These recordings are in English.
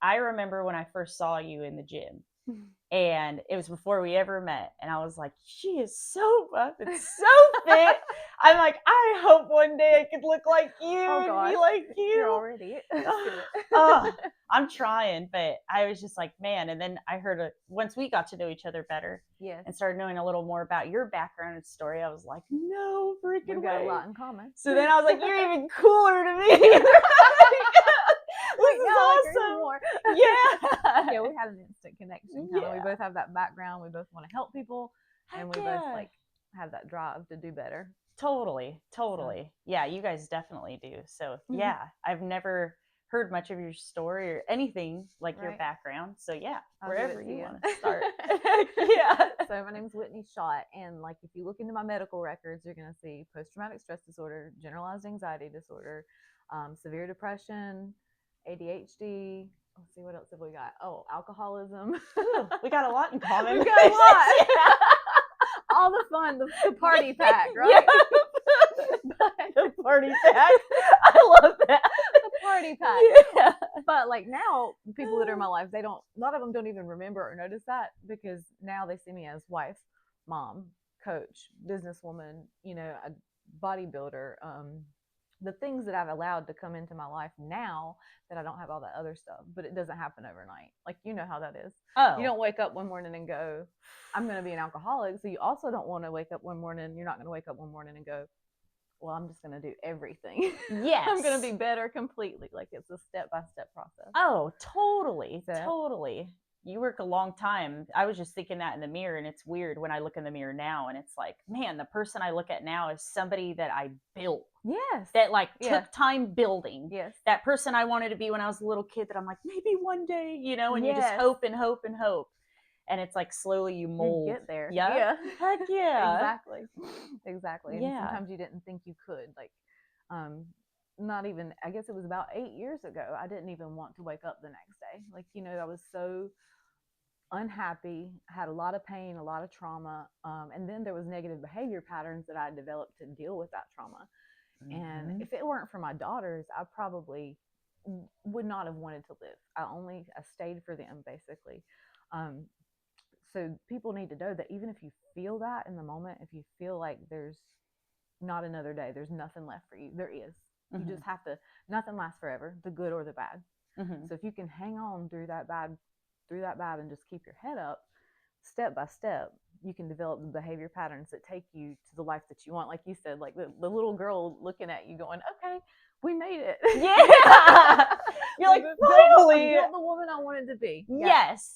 I remember when I first saw you in the gym. And it was before we ever met. And I was like, she is so buff and so fit. I'm like, I hope one day I could look like you and be like you. You're already. I'm trying, but I was just like, man. And then I heard once we got to know each other better and started knowing a little more about your background and story, I was like, no freaking We've got a lot in common. So then I was like, you're even cooler to me. This is awesome. Yeah, we had an instant connection. We both have that background. We both want to help people, and we both like have that drive to do better. Totally. Yeah, you guys definitely do. So yeah, I've never heard much of your story or anything like your background. So yeah, wherever you want to start. So my name's Whitney Schadt, and like if you look into my medical records, you're gonna see post-traumatic stress disorder, generalized anxiety disorder, severe depression, ADHD. Let's see, what else have we got? Oh, alcoholism. Ooh, we got a lot in common. We got a lot. All the fun, the party pack, right? The party pack. I love that. The party pack. Yeah. But like now, people that are in my life, a lot of them don't even remember or notice that, because now they see me as wife, mom, coach, businesswoman, a bodybuilder, the things that I've allowed to come into my life now that I don't have all that other stuff. But it doesn't happen overnight. Like, you know how that is. Oh. You don't wake up one morning and go, I'm going to be an alcoholic. So you also don't want to wake up one morning. You're not going to wake up one morning and go, well, I'm just going to do everything. Yes. I'm going to be better completely. Like, it's a step-by-step process. Oh, totally. Totally. You work a long time. I was just thinking that in the mirror, and it's weird when I look in the mirror now, and it's like, man, the person I look at now is somebody that I built. Yes. That took time building. Yes. That person I wanted to be when I was a little kid that I'm like, maybe one day, and you just hope and hope and hope. And it's like slowly you mold. You get there. Yeah. Heck yeah. Exactly. And sometimes you didn't think you could. Like, not even, I guess it was about 8 years ago, I didn't even want to wake up the next day. Like, I was so unhappy, had a lot of pain, a lot of trauma. And then there was negative behavior patterns that I developed to deal with that trauma. Mm-hmm. And if it weren't for my daughters, I probably would not have wanted to live. I stayed for them, basically. So people need to know that even if you feel that in the moment, if you feel like there's not another day, there's nothing left for you, there is. Mm-hmm. You just have to, nothing lasts forever, the good or the bad. Mm-hmm. So if you can hang on through that bad and just keep your head up, step by step, you can develop the behavior patterns that take you to the life that you want. Like you said, like the little girl looking at you going, okay, we made it. Yeah. You're like, finally. Built the woman I wanted to be. Yes.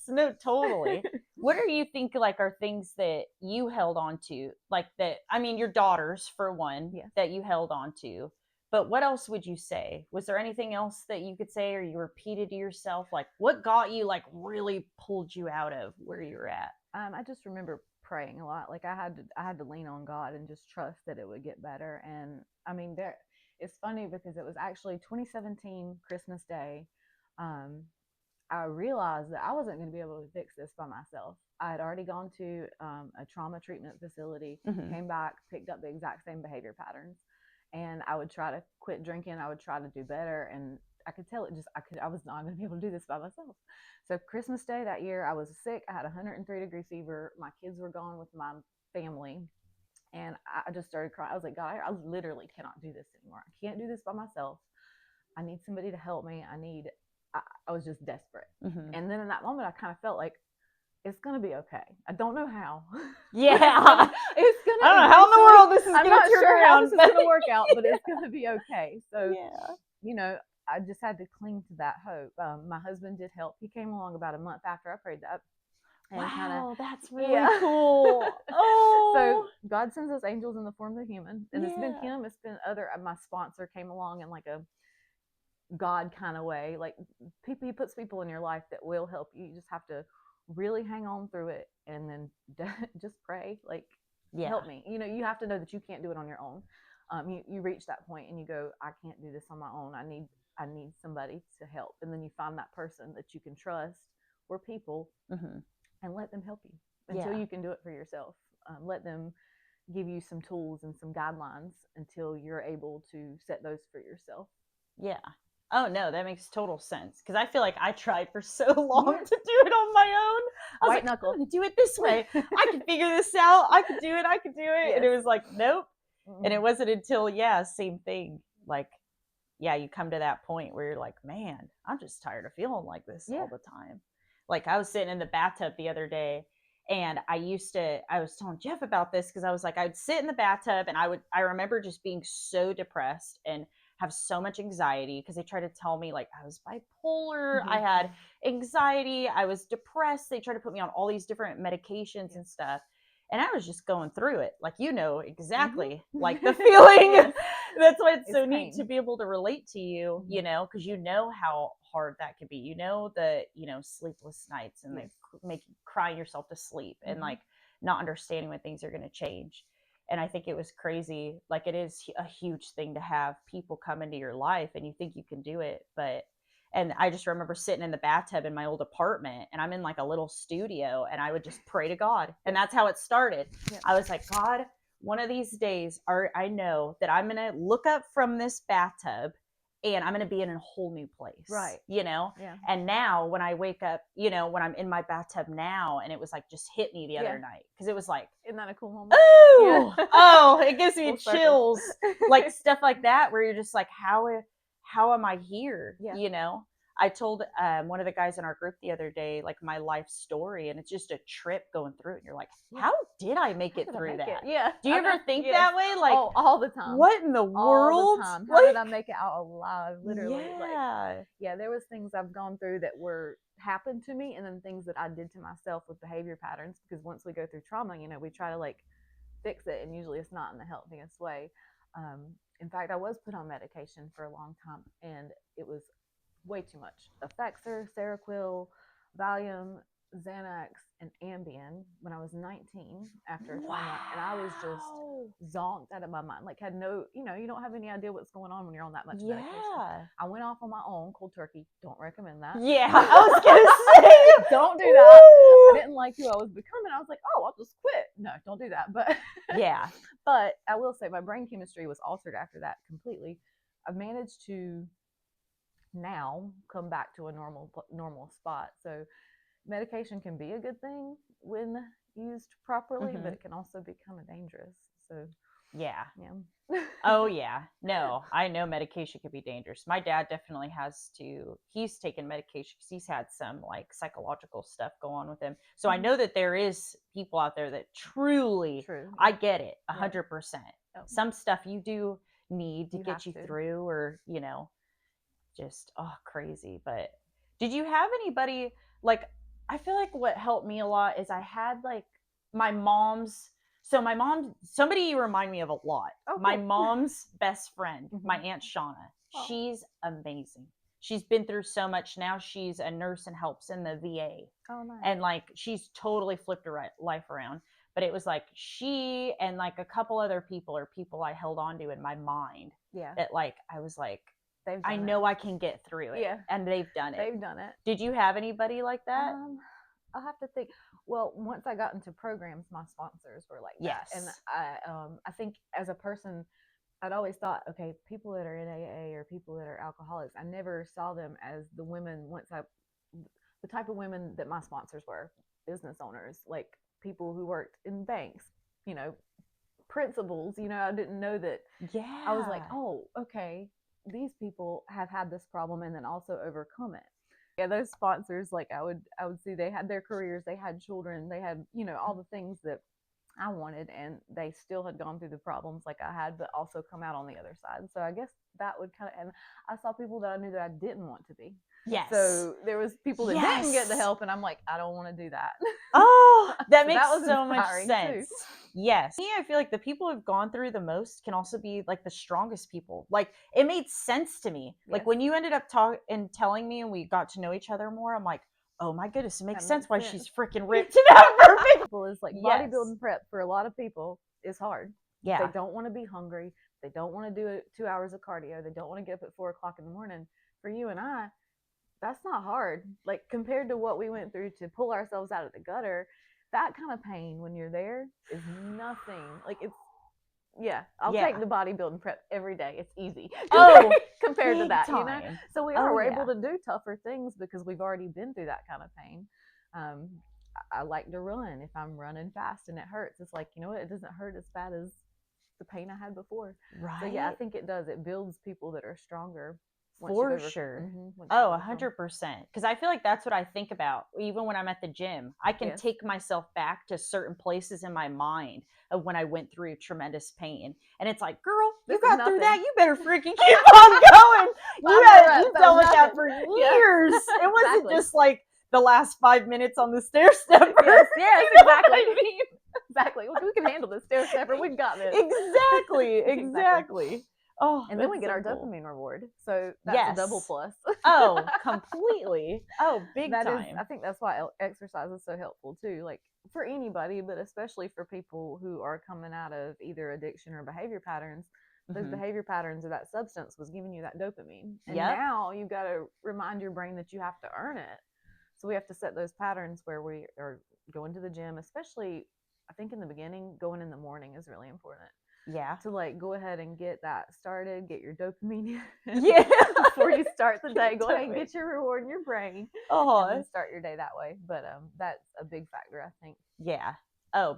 No, totally. What do you think are things that you held on to? Like that, I mean, your daughters, for one, that you held on to. But what else would you say? Was there anything else that you could say, or you repeated to yourself? Like, what got you, like, really pulled you out of where you were at? I just remember praying a lot. Like, I had to lean on God and just trust that it would get better. And I mean, it's funny because it was actually 2017 Christmas Day. I realized that I wasn't going to be able to fix this by myself. I had already gone to a trauma treatment facility, came back, picked up the exact same behavior patterns. And I would try to quit drinking. I would try to do better. And I could tell I was not going to be able to do this by myself. So Christmas Day that year, I was sick. I had 103-degree fever. My kids were gone with my family. And I just started crying. I was like, God, I literally cannot do this anymore. I can't do this by myself. I need somebody to help me. I was just desperate. Mm-hmm. And then in that moment, I kind of felt like, it's going to be okay. I don't know how. Yeah. I don't know how in the world this is going to turn sure around. How this is going to work out, but it's going to be okay. So, I just had to cling to that hope. My husband did help. He came along about a month after I prayed that. And wow, that's really cool. Oh. So God sends us angels in the form of a human. And it's been him. It's been my sponsor came along in like a God kind of way. Like he puts people in your life that will help you. You just have to really hang on through it and then just pray, like, help me. You have to know that you can't do it on your own. You reach that point and you go, I can't do this on my own. I need somebody to help. And then you find that person that you can trust or people and let them help you until you can do it for yourself. Let them give you some tools and some guidelines until you're able to set those for yourself. Yeah. Oh no, that makes total sense. Because I feel like I tried for so long to do it on my own. I was White like, knuckle. I'm gonna do it this way. I can figure this out. I can do it. I can do it. Yes. And it was like, nope. And it wasn't until, same thing. Like, you come to that point where you're like, man, I'm just tired of feeling like this all the time. Like, I was sitting in the bathtub the other day, and I was telling Jeff about this because I was like, I'd sit in the bathtub, and I remember just being so depressed and have so much anxiety because they tried to tell me like I was bipolar, I had anxiety, I was depressed. They tried to put me on all these different medications and stuff. And I was just going through it, like, exactly like the feeling. That's why it's so neat to be able to relate to you, because you know how hard that could be. The sleepless nights and they make you crying yourself to sleep and like not understanding when things are going to change. And I think it was crazy. Like, it is a huge thing to have people come into your life and you think you can do it, and I just remember sitting in the bathtub in my old apartment, and I'm in like a little studio, and I would just pray to God. And that's how it started. I was like, God, one of these days, I know that I'm going to look up from this bathtub and I'm going to be in a whole new place. Right. And now when I wake up, when I'm in my bathtub now, and it was like just hit me the other night, because it was like, isn't that a cool moment? Oh, it gives me chills. Like stuff like that, where you're just like, how am I here? I told one of the guys in our group the other day, like, my life story, and it's just a trip going through it. And you're like, how did I make it through that? Yeah. Do you ever think that way? Like, all the time. What in the world? All the time. How did I make it out alive? Literally. Yeah. There was things I've gone through that happened to me, and then things that I did to myself with behavior patterns. Because once we go through trauma, we try to like fix it, and usually it's not in the healthiest way. In fact, I was put on medication for a long time, and it was way too much. Effexor, Seroquel, Valium, Xanax, and Ambien when I was 19 after trauma, and I was just zonked out of my mind. Like, had no, you don't have any idea what's going on when you're on that much medication. I went off on my own, cold turkey. Don't recommend that. Yeah, I was gonna say, don't do that. I didn't like who I was becoming. I was like, oh, I'll just quit. No, don't do that. But but I will say my brain chemistry was altered after that completely. I've managed to now come back to a normal spot. So medication can be a good thing when used properly, but it can also become dangerous. So Oh yeah. No, I know medication can be dangerous. My dad definitely he's taken medication because he's had some like psychological stuff go on with him. So I know that there is people out there that truly, I get it 100%. Some stuff you do need to get you through, or just crazy. But did you have anybody, like, I feel like what helped me a lot is I had like my mom's somebody you remind me of a lot. My mom's best friend, my Aunt Shauna. She's amazing. She's been through so much. Now she's a nurse and helps in the VA. Nice. And like, she's totally flipped her life around. But it was like she and like a couple other people I held on to in my mind. That like, I was like, I know I can get through it. And they've done it. Did you have anybody like that? I'll have to think. Well, once I got into programs, my sponsors were like that. And I think as a person, I'd always thought, okay, people that are in AA or people that are alcoholics, I never saw them as the women the type of women that my sponsors were, business owners, like people who worked in banks, principals, I didn't know that. I was like, oh, okay, these people have had this problem and then also overcome it. Yeah, those sponsors, like I would see they had their careers, they had children, they had, all the things that I wanted, and they still had gone through the problems like I had, but also come out on the other side. So I guess that would kind of, and I saw people that I knew that I didn't want to be. Yes. So there was people that didn't get the help, and I'm like, I don't want to do that. Oh, that makes that so much sense. Too. Yes. Me, I feel like the people who've gone through the most can also be like the strongest people. Like, it made sense to me. Yes. Like when you ended up telling me and we got to know each other more, I'm like, oh my goodness, it makes sense why she's freaking ripped and out perfect. People is like bodybuilding prep for a lot of people is hard. Yeah. They don't want to be hungry. They don't want to do 2 hours of cardio. They don't want to get up at 4 o'clock in the morning. For you and I, that's not hard. Like compared to what we went through to pull ourselves out of the gutter, that kind of pain when you're there is nothing. Like I'll take the bodybuilding prep every day. It's easy compared to that, time. So we're able to do tougher things because we've already been through that kind of pain. I like to run. If I'm running fast and it hurts, it's like, you know what, it doesn't hurt as bad as the pain I had before. Right. So I think it does. It builds people that are stronger. For sure. 100%. Because I feel like that's what I think about even when I'm at the gym. I can take myself back to certain places in my mind of when I went through tremendous pain. And it's like, girl, you got through that. You better freaking keep on going. You've dealt with that for years. It wasn't just like the last 5 minutes on the stair stepper. Yes, exactly. I mean? Exactly. Well, we can handle the stair stepper. We've got this. Exactly. Oh, and then we get our dopamine reward. So that's a double plus. Completely. Big time. I think that's why exercise is so helpful too. Like for anybody, but especially for people who are coming out of either addiction or behavior patterns. Those behavior patterns of that substance was giving you that dopamine. And now you got to remind your brain that you have to earn it. So we have to set those patterns where we are going to the gym, especially I think in the beginning, going in the morning is really important. To like go ahead and get that started, get your dopamine before you start the day. Go ahead and get your reward in your brain and then start your day that way. But that's a big factor, I think. Yeah.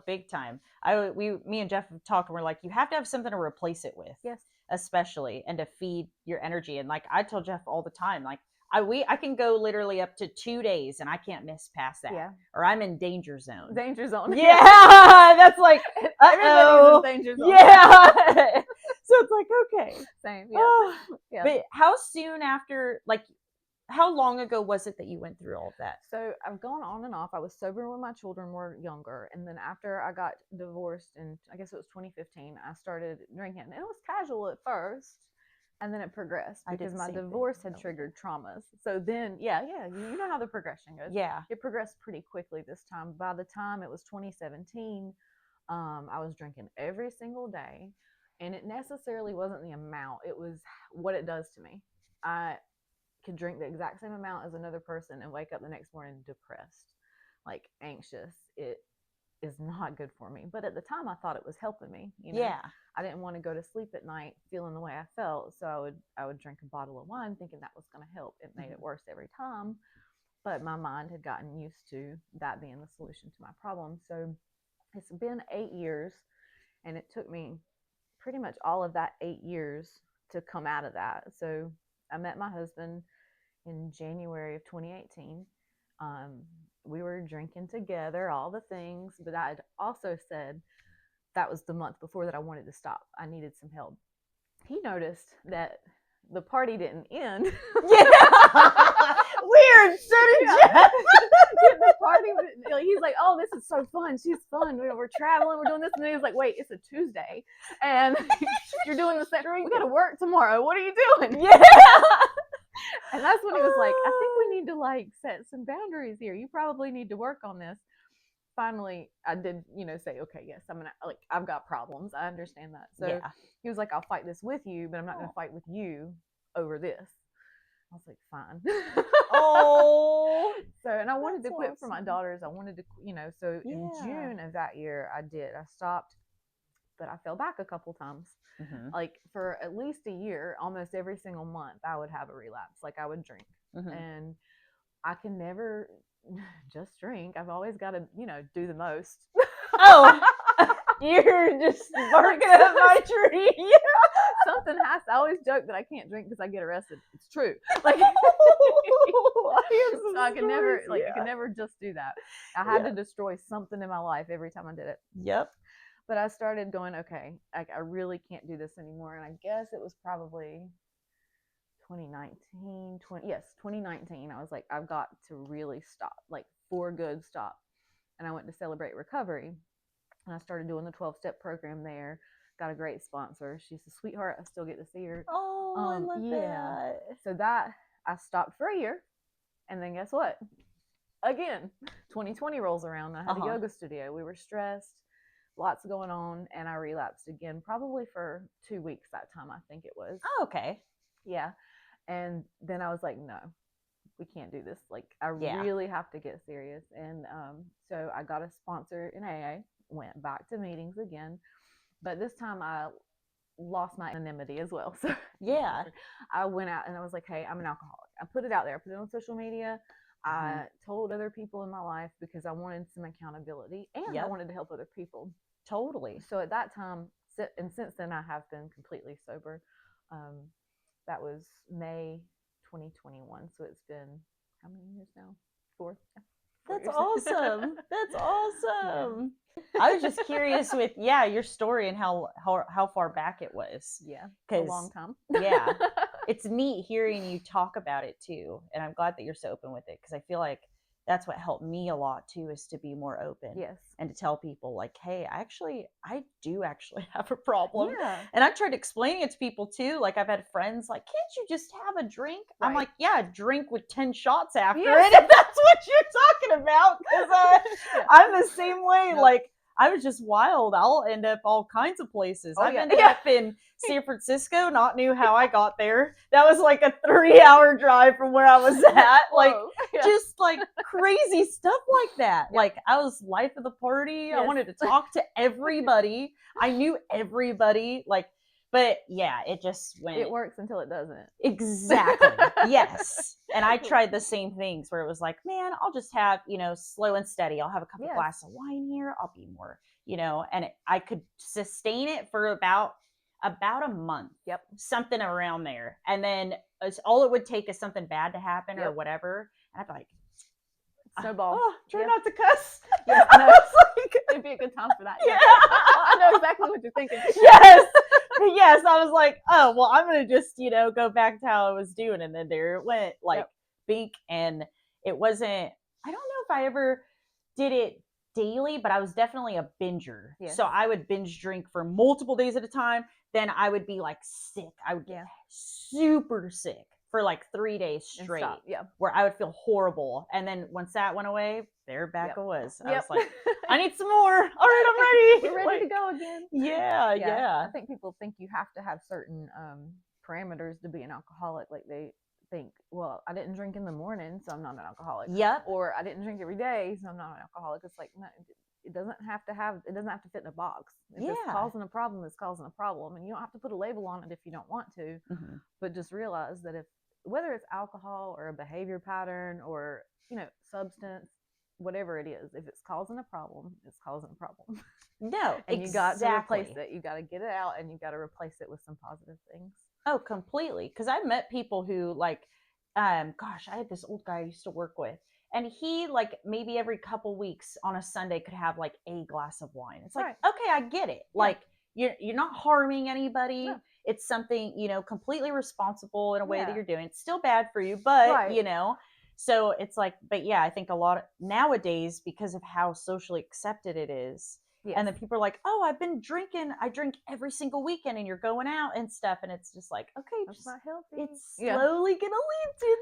Big time. Me and Jeff have talked and we're like, you have to have something to replace it with. Yes. Especially and to feed your energy. And like I tell Jeff all the time, like I can go literally up to 2 days and I can't miss past that. Yeah. Or I'm in danger zone. Danger zone. Yeah. That's like everybody's in danger zone. Yeah. So it's like, okay. Same. Yeah. Yeah. But how soon after, like, how long ago was it that you went through all of that? So I've gone on and off. I was sober when my children were younger. And then after I got divorced in, I guess it was 2015, I started drinking. And it was casual at first. And then it progressed because my divorce had triggered traumas. So then, you know how the progression goes. Yeah. It progressed pretty quickly this time. By the time it was 2017, I was drinking every single day. And it necessarily wasn't the amount. It was what it does to me. I could drink the exact same amount as another person and wake up the next morning depressed, like anxious. It is not good for me. But at the time, I thought it was helping me. You know? Yeah. I didn't want to go to sleep at night feeling the way I felt. So I would drink a bottle of wine thinking that was going to help. It made it worse every time. But my mind had gotten used to that being the solution to my problem. So it's been 8 years. And it took me pretty much all of that 8 years to come out of that. So I met my husband in January of 2018. We were drinking together, all the things, but I had also said that was the month before that I wanted to stop. I needed some help. He noticed that the party didn't end. Weird. So did Jeff. The party, he's like, oh, this is so fun. She's fun. We're traveling. We're doing this. And he was like, wait, it's a Tuesday. And you're doing the same. We got to work tomorrow. What are you doing? Yeah. And that's when he was like, I think we need to like set some boundaries here. You probably need to work on this. Finally, I did, say, okay, yes, I'm going to, like, I've got problems. I understand that. So he was like, I'll fight this with you, but I'm not going to fight with you over this. I was like, fine. So, and I wanted to quit for my daughters. I wanted to, so in June of that year, I did. I stopped, but I fell back a couple times. Like for at least a year, almost every single month, I would have a relapse. Like I would drink. And I can never just drink. I've always got to, do the most. You're just barking up my tree. Something has to. I always joke that I can't drink because I get arrested. It's true. Like, so I can never, I can never just do that. I had to destroy something in my life every time I did it. Yep. But I started going, okay, I really can't do this anymore. And I guess it was probably 2019. I was like, I've got to really stop, like for good stop. And I went to Celebrate Recovery. And I started doing the 12-step program there. Got a great sponsor. She's a sweetheart. I still get to see her. Oh, I love that. So that, I stopped for a year. And then guess what? Again, 2020 rolls around. I had a yoga studio. We were stressed. Lots going on. And I relapsed again, probably for 2 weeks that time, I think it was. Oh, okay. Yeah. And then I was like, no, we can't do this. Like, I really have to get serious. And so I got a sponsor in AA. Went back to meetings again, But this time I lost my anonymity as well. So yeah, I went out and I was like, hey, I'm an alcoholic. I put it out there. I put it on social media. I told other people in my life because I wanted some accountability and I wanted to help other people. Totally. So at that time, and since then I have been completely sober. That was May 2021. So it's been how many years now? 4. That's years. Awesome. That's awesome. Yeah. I was just curious with your story and how far back it was. Yeah, a long time. Yeah, it's neat hearing you talk about it too, and I'm glad that you're so open with it because I feel like that's what helped me a lot too, is to be more open. Yes. And to tell people like, hey, I do actually have a problem. Yeah. And I've tried explaining it to people too. Like I've had friends like, can't you just have a drink? Right. I'm like, yeah, drink with 10 shots after it, if that's what you're talking about. Because I'm the same way. Nope. Like I was just wild. I'll end up all kinds of places. I've ended up in San Francisco, not knew how I got there. That was like a 3-hour drive from where I was at. Like just like crazy stuff like that. Like I was life of the party. I wanted to talk to everybody. I knew everybody. Like, but yeah, it just went. It works until it doesn't. Exactly. Yes. And I tried the same things where it was like, man, I'll just have, slow and steady. I'll have a couple glasses of wine here. I'll be more, and I could sustain it for about a month. Yep. Something around there. And then all it would take is something bad to happen or whatever. And I'd be like, snowball. Try not to cuss. Yes, I know. It'd be a good time for that. Yeah. I know exactly what you're thinking. Yes. Yes. I was like, oh, well, I'm going to just, go back to how I was doing. And then there it went, like, bink. And it wasn't, I don't know if I ever did it daily, but I was definitely a binger. Yes. So I would binge drink for multiple days at a time. Then I would be like sick. I would get super sick for like 3 days straight, where I would feel horrible. And then once that went away, there back I was. I was like, I need some more. All right, I'm ready. We're ready to go again. Yeah. I think people think you have to have certain parameters to be an alcoholic. Like they think, well, I didn't drink in the morning, so I'm not an alcoholic. Yep. Or I didn't drink every day, so I'm not an alcoholic. It's like, no, it doesn't have to fit in a box. If it's causing a problem, it's causing a problem. And you don't have to put a label on it if you don't want to. Mm-hmm. But just realize that whether it's alcohol or a behavior pattern or, substance, whatever it is, if it's causing a problem, it's causing a problem. No, and you got to replace it. You got to get it out and you got to replace it with some positive things. Oh, completely. Because I've met people who like, I had this old guy I used to work with. And he, like, maybe every couple weeks on a Sunday could have, like, a glass of wine. It's like, okay, I get it. Yeah. Like, you're not harming anybody. No. It's something, completely responsible in a way that you're doing. It's still bad for you, but, So it's like, but yeah, I think a lot of nowadays, because of how socially accepted it is, and then people are like, oh, I've been drinking. I drink every single weekend and you're going out and stuff. And it's just like, okay, that's not healthy. It's slowly going to lead to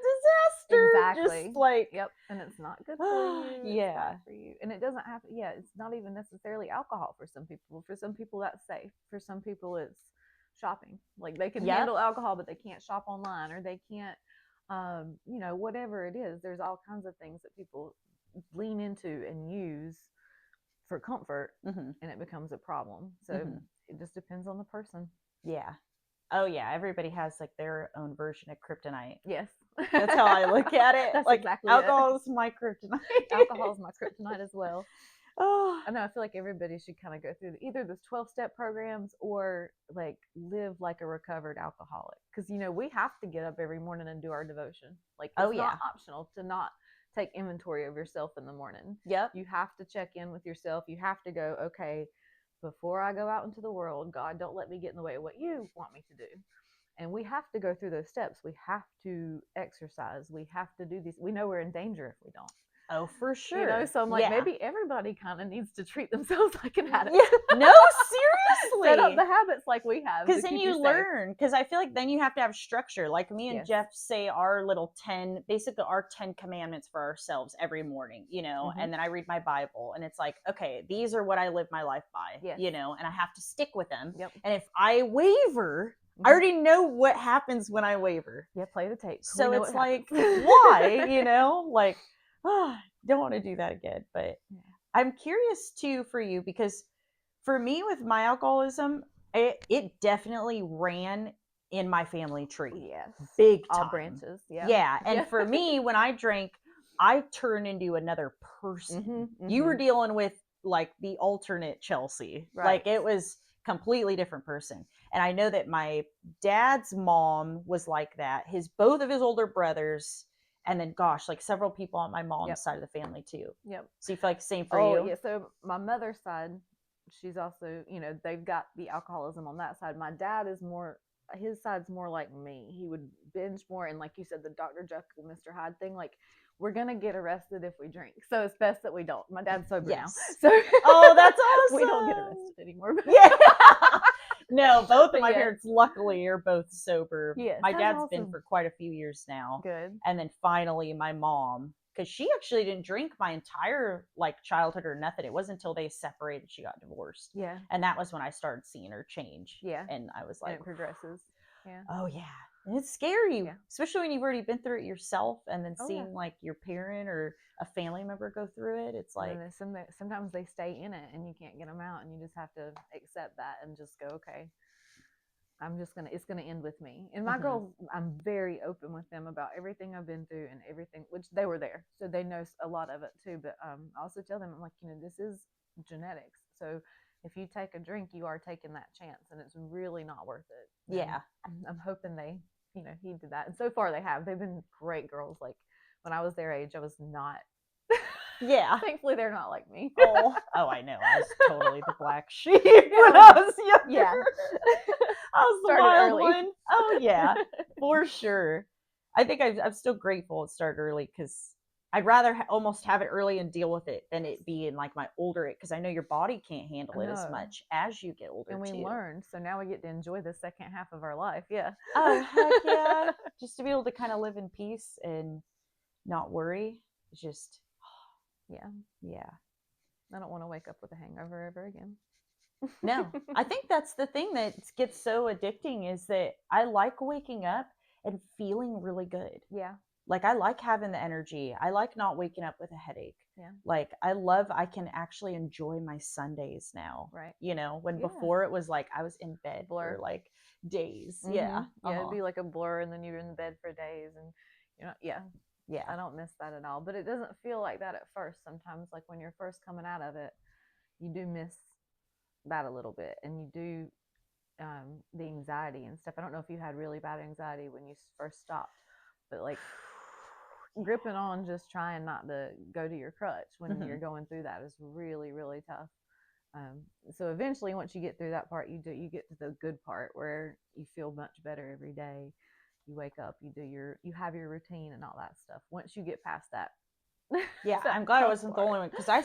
disaster. Exactly. Just like, and it's not good for you. Yeah. It's bad for you. And it doesn't have, it's not even necessarily alcohol for some people. For some people, that's safe. For some people, it's shopping. Like they can handle alcohol, but they can't shop online or they can't, whatever it is. There's all kinds of things that people lean into and use for comfort, and it becomes a problem. So it just depends on the person. Yeah. Oh yeah. Everybody has like their own version of kryptonite. Yes. That's how I look at it. That's like exactly alcohol is my kryptonite. Alcohol is my kryptonite as well. Oh, I know. I feel like everybody should kind of go through either those 12-step programs or like live like a recovered alcoholic. Because, we have to get up every morning and do our devotion. Like, it's not optional to not take inventory of yourself in the morning. Yep. You have to check in with yourself. You have to go, okay, before I go out into the world, God, don't let me get in the way of what you want me to do. And we have to go through those steps. We have to exercise. We have to do these. We know we're in danger if we don't. Oh, for sure. So I'm like, maybe everybody kind of needs to treat themselves like an addict. Yeah. No, seriously. Set up the habits like we have. Because then you learn. Because I feel like then you have to have structure. Like me and Jeff say our little 10 commandments for ourselves every morning, and then I read my Bible and it's like, okay, these are what I live my life by, and I have to stick with them. Yep. And if I waver, I already know what happens when I waver. Yeah, play the tape. So it's like, why, like, don't want to do that again. But I'm curious too for you, because For me, with my alcoholism, it definitely ran in my family tree. Yes. Big time. All branches. Yeah. Yeah. And for me, when I drank, I turned into another person. Mm-hmm. You were dealing with like the alternate Chelsea. Right. Like it was completely different person. And I know that my dad's mom was like that. Both of his older brothers, and then gosh, like several people on my mom's side of the family too. Yep. So you feel like the same for you? Oh yeah. So my mother's side, she's also, they've got the alcoholism on that side. My dad is more, his side's more like me. He would binge more, and like you said, the Dr. Jekyll, Mr. Hyde thing, like we're gonna get arrested if we drink, so it's best that we don't. My dad's sober now, so that's awesome. we don't get arrested anymore. Yeah. No, both of my parents luckily are both sober. Yes, my dad's been for quite a few years now. Good. And then finally my mom, because she actually didn't drink my entire like childhood or nothing. It wasn't until they separated she got divorced. Yeah. And that was when I started seeing her change. Yeah. And I was like, and it progresses. Yeah. Oh yeah. And it's scary, especially when you've already been through it yourself, and then seeing like your parent or a family member go through it. It's like sometimes they stay in it and you can't get them out, and you just have to accept that and just go, okay, it's gonna end with me. And my girls, I'm very open with them about everything I've been through and everything, which they were there, so they know a lot of it too. But I also tell them, I'm like, this is genetics, so if you take a drink, you are taking that chance, and it's really not worth it. Yeah. And I'm hoping they, heeded that. And so far they have. They've been great girls. Like when I was their age, I was not. Yeah. Thankfully, they're not like me. Oh, I know. I was totally the black sheep when I was younger. Yeah. I was the wild one. Oh, yeah, for sure. I think I'm still grateful it started early, because I'd rather almost have it early and deal with it than it be in like my older, because I know your body can't handle it as much as you get older. And we learned, so now we get to enjoy the second half of our life. Yeah. Oh, heck yeah. Just to be able to kind of live in peace and not worry. It's just, yeah. I don't want to wake up with a hangover ever again. No, I think that's the thing that gets so addicting, is that I like waking up and feeling really good. Yeah. Like I like having the energy. I like not waking up with a headache. Yeah. Like I can actually enjoy my Sundays now. Right. When before it was like I was in bed for like days. Mm-hmm. Yeah. Yeah, it'd be like a blur, and then you're in the bed for days, and yeah. I don't miss that at all. But it doesn't feel like that at first. Sometimes, like when you're first coming out of it, you do miss that a little bit, and you do the anxiety and stuff. I don't know if you had really bad anxiety when you first stopped, but like gripping on just trying not to go to your crutch when you're going through that is really, really tough. So eventually, once you get through that part, you get to the good part where you feel much better every day. You wake up, you have your routine and all that stuff. Once you get past that. Yeah, I'm glad I wasn't the only one, because it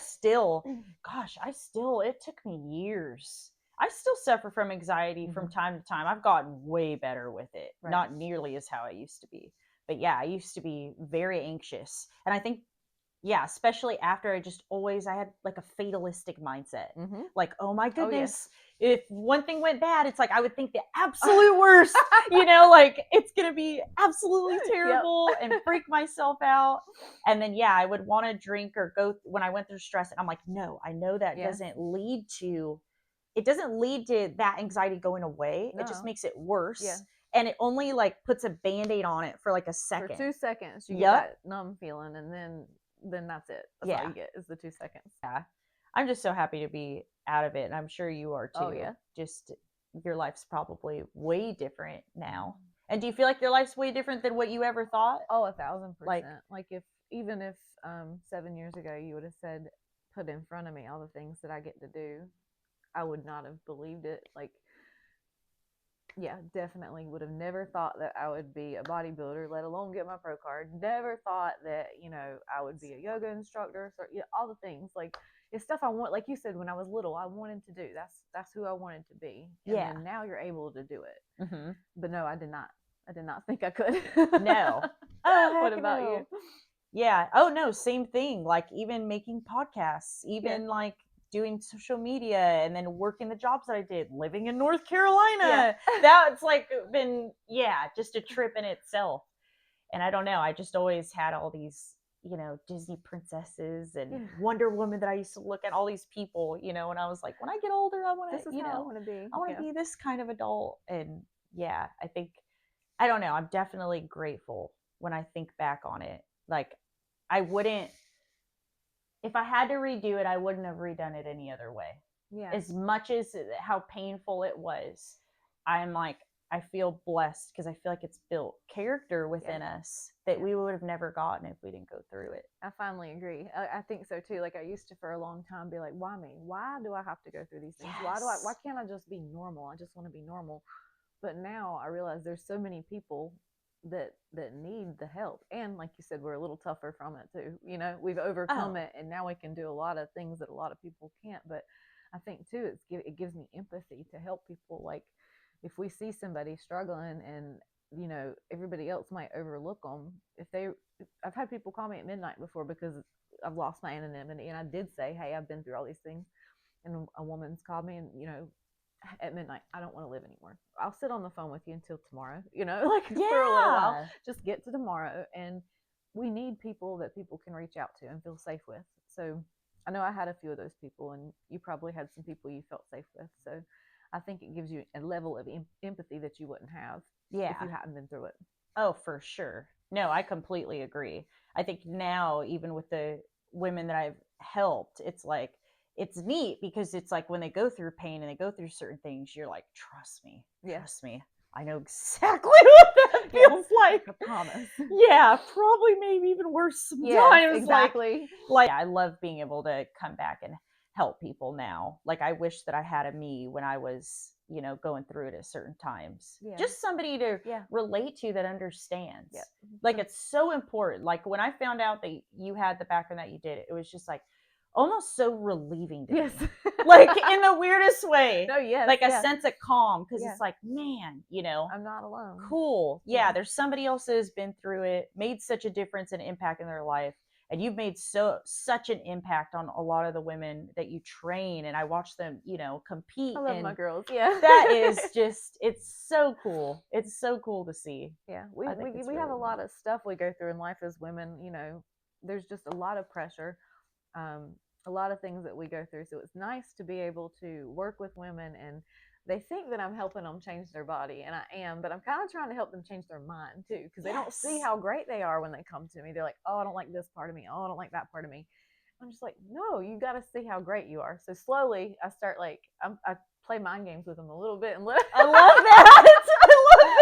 took me years. I still suffer from anxiety from time to time. I've gotten way better with it. Right. Not nearly as how I used to be. But yeah, I used to be very anxious. And I think, especially after I had like a fatalistic mindset. Like, oh my goodness, if one thing went bad, it's like I would think the absolute worst, like it's going to be absolutely terrible and freak myself out. And then, I would want to drink or go when I went through stress. And I'm like, no, I know that doesn't lead to that anxiety going away. No. It just makes it worse. Yeah. And it only like puts a Band-Aid on it for like a second. For 2 seconds, you get that numb feeling, and then that's it. That's all you get is the 2 seconds. Yeah. I'm just so happy to be out of it, and I'm sure you are too. Oh, yeah. Just your life's probably way different now. And do you feel like your life's way different than what you ever thought? Oh, 1,000%. Like if 7 years ago you would have said, put in front of me all the things that I get to do, I would not have believed it. Like, yeah, definitely would have never thought that I would be a bodybuilder, let alone get my pro card. Never thought that, I would be a yoga instructor. So, all the things. Like, it's stuff I want. Like you said, when I was little, I wanted to do. That's who I wanted to be. And then now you're able to do it. Mm-hmm. But no, I did not think I could. No. Oh, what about you? Yeah. Oh, no, same thing. Like, even making podcasts, even like doing social media, and then working the jobs that I did, living in North Carolina. That's like been, just a trip in itself. And I don't know, I just always had all these Disney princesses and Wonder Woman that I used to look at, all these people, and I was like, when I get older, I want to, this is how I want to be. I want to be this kind of adult. And yeah, I think, I don't know, I'm definitely grateful when I think back on it. Like, I wouldn't, if I had to redo it, I wouldn't have redone it any other way. Yeah. As much as how painful it was, I'm like, I feel blessed because I feel like it's built character within us that we would have never gotten if we didn't go through it. I finally agree. I think so too. Like, I used to for a long time be like, why me? Why do I have to go through these things? Why can't I just be normal? I just want to be normal. But now I realize there's so many people that need the help, and like you said, we're a little tougher from it too. We've overcome it, and now we can do a lot of things that a lot of people can't. But I think too, it gives me empathy to help people. Like, if we see somebody struggling and everybody else might overlook them, I've had people call me at midnight before because I've lost my anonymity, and I did say, hey, I've been through all these things, and a woman's called me, and at midnight, I don't want to live anymore. I'll sit on the phone with you until tomorrow, for a little while. Just get to tomorrow. And we need people that people can reach out to and feel safe with. So I know I had a few of those people, and you probably had some people you felt safe with. So I think it gives you a level of empathy that you wouldn't have if you hadn't been through it. Oh, for sure. No, I completely agree. I think now, even with the women that I've helped, it's like, it's neat because it's like when they go through pain and they go through certain things, you're like, trust me, I know exactly what that feels like. I promise. Yeah, probably maybe even worse sometimes. Yes, exactly. Like I love being able to come back and help people now. Like, I wish that I had a me when I was, going through it at certain times. Just somebody to relate to that understands. Like, it's so important. Like, when I found out that you had the background that you did, it was just like almost so relieving to me. Like, in the weirdest way. No, yes. Like a sense of calm, because it's like, man, I'm not alone. Cool. Yeah, there's somebody else that has been through it, made such a difference and impact in their life. And you've made such an impact on a lot of the women that you train, and I watch them, compete. I love my girls. That is just, it's so cool. It's so cool to see. Yeah, we really have a lot of stuff we go through in life as women. There's just a lot of pressure, a lot of things that we go through. So it's nice to be able to work with women, and they think that I'm helping them change their body, and I am, but I'm kind of trying to help them change their mind too, because they don't see how great they are when they come to me. They're like, oh, I don't like this part of me. Oh, I don't like that part of me. I'm just like, no, you got to see how great you are. So slowly I start I play mind games with them a little bit. And I love that.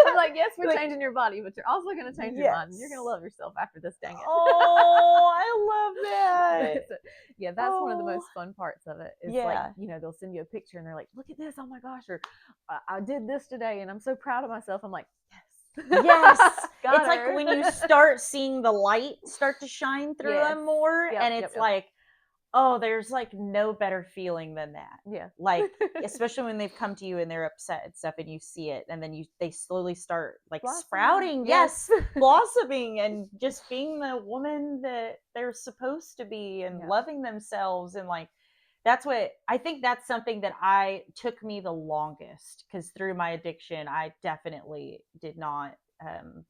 I'm like, yes, we're changing your body, but you're also going to change your mind. And you're going to love yourself after this, dang it. Oh, I love that. Yeah, that's one of the most fun parts of it. Is like, they'll send you a picture and they're like, look at this. Oh my gosh. Or I did this today and I'm so proud of myself. I'm like, yes. It's like when you start seeing the light start to shine through them more, and it's like, oh, there's like no better feeling than that. Yeah. Like, especially when they've come to you and they're upset and stuff, and you see it, and then they slowly start like sprouting. Yes. Blossoming, and just being the woman that they're supposed to be, and loving themselves. And like, that's what I think, that's something that took me the longest, because through my addiction, I definitely did not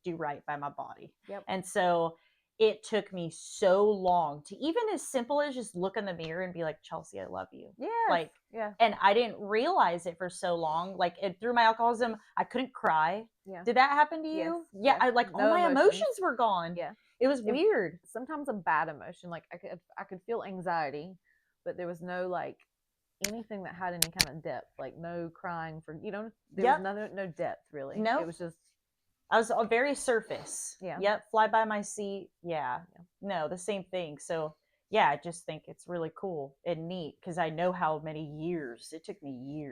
do right by my body. And so it took me so long to, even as simple as just look in the mirror and be like, Chelsea, I love you. Like, and I didn't realize it for so long. Like, through my alcoholism, I couldn't cry. Did that happen to you? I like, all my emotions were gone. It was weird. Sometimes a bad emotion. Like, I could feel anxiety, but there was no like anything that had any kind of depth. Like, no crying for, there was no depth really. No, it was just, I was very surface. Fly by my seat. No, the same thing. So I just think it's really cool and neat, because I know how many years it took me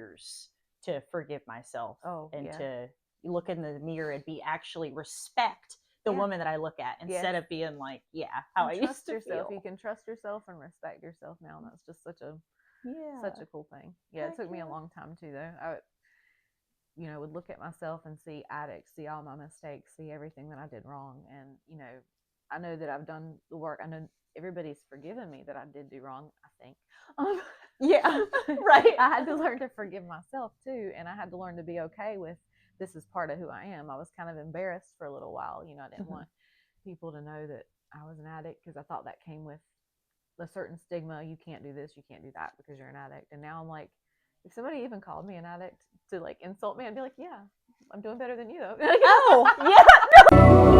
to forgive myself and to look in the mirror and actually respect the woman that I look at, instead of being like, how I used to feel. You can trust yourself and respect yourself now. And that's just such a cool thing. It took me a long time too, though. I would look at myself and see addicts, see all my mistakes, see everything that I did wrong. And, I know that I've done the work. I know everybody's forgiven me that I did do wrong, I think. Right. I had to learn to forgive myself too. And I had to learn to be okay with, this is part of who I am. I was kind of embarrassed for a little while. I didn't want people to know that I was an addict because I thought that came with a certain stigma. You can't do this, you can't do that because you're an addict. And now I'm like, if somebody even called me an addict to like insult me, I'd be like, yeah, I'm doing better than you though. Oh, yeah.